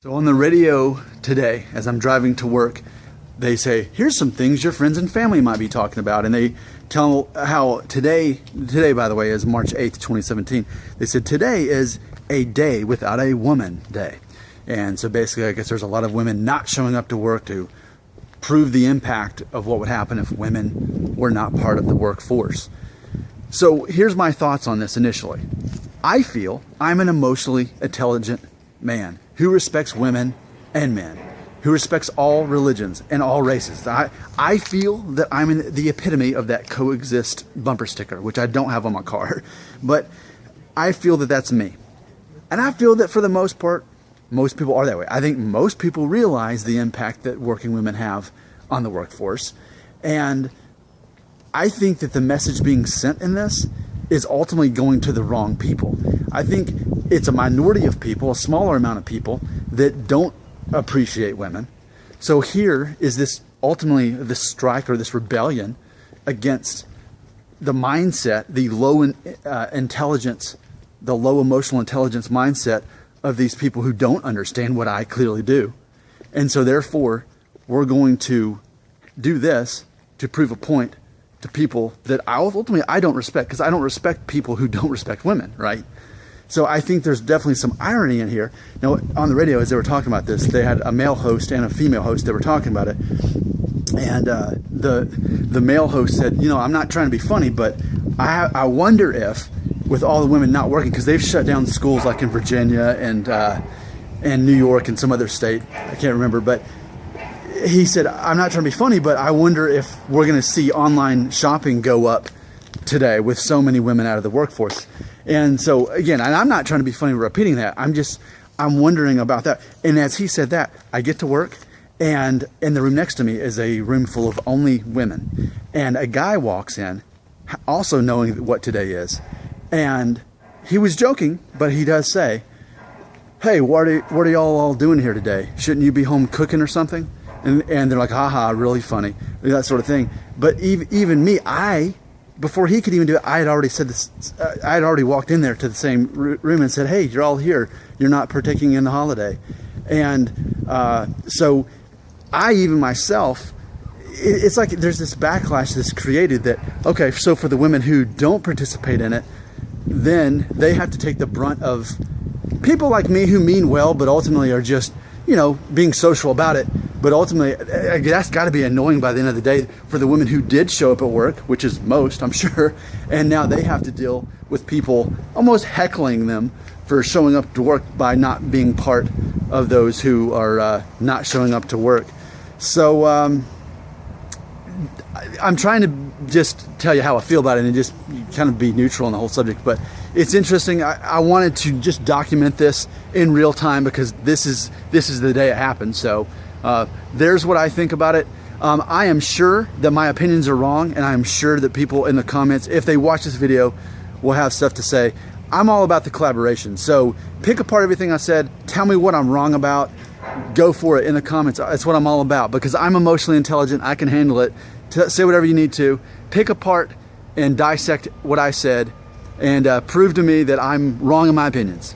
So on the radio today, as I'm driving to work, they say, here's some things your friends and family might be talking about. And they tell how today, by the way, is March 8th, 2017. They said today is a day without a woman day. And so basically, I guess there's a lot of women not showing up to work to prove the impact of what would happen if women were not part of the workforce. So here's my thoughts on this initially. I feel I'm an emotionally intelligent man who respects women and men, who respects all religions and all races. I feel that I'm in the epitome of that coexist bumper sticker, which I don't have on my car, but I feel that that's me. And I feel that for the most part, most people are that way. I think most people realize the impact that working women have on the workforce. And I think that the message being sent in this is ultimately going to the wrong people. I think it's a minority of people, a smaller amount of people, that don't appreciate women. So here is this ultimately this strike or this rebellion against the mindset, the low intelligence, the low emotional intelligence mindset of these people who don't understand what I clearly do. And so therefore, we're going to do this to prove a point to people that ultimately I don't respect, because I don't respect people who don't respect women, right? So I think there's definitely some irony in here. Now, on the radio, as they were talking about this, they had a male host and a female host that were talking about it. And the male host said, you know, I'm not trying to be funny, but I wonder if, with all the women not working, because they've shut down schools like in Virginia and New York and some other state, I can't remember, but he said, I'm not trying to be funny, but I wonder if we're going to see online shopping go up today with so many women out of the workforce. And so again, and I'm not trying to be funny repeating that. I'm wondering about that. And as he said that, I get to work, and in the room next to me is a room full of only women. And a guy walks in, also knowing what today is. And he was joking, but he does say, hey, what are y'all all doing here today? Shouldn't you be home cooking or something? And they're like, haha, really funny, that sort of thing. But even me, before he could even do it, I had already said this. I had already walked in there to the same room and said, hey, you're all here. You're not partaking in the holiday. And so I, even myself, it's like there's this backlash that's created that, okay, so for the women who don't participate in it, then they have to take the brunt of people like me who mean well, but ultimately are just, you know, being social about it. But ultimately, that's got to be annoying by the end of the day for the women who did show up at work, which is most, I'm sure. And now they have to deal with people almost heckling them for showing up to work by not being part of those who are not showing up to work. So I'm trying to just tell you how I feel about it and just kind of be neutral on the whole subject. But it's interesting. I wanted to just document this in real time because this is the day it happened. So there's what I think about it. I am sure that my opinions are wrong, and I am sure that people in the comments, if they watch this video, will have stuff to say. I'm all about the collaboration. So pick apart everything I said. Tell me what I'm wrong about. Go for it in the comments. That's what I'm all about, because I'm emotionally intelligent. I can handle it. Say whatever you need to. Pick apart and dissect what I said and prove to me that I'm wrong in my opinions.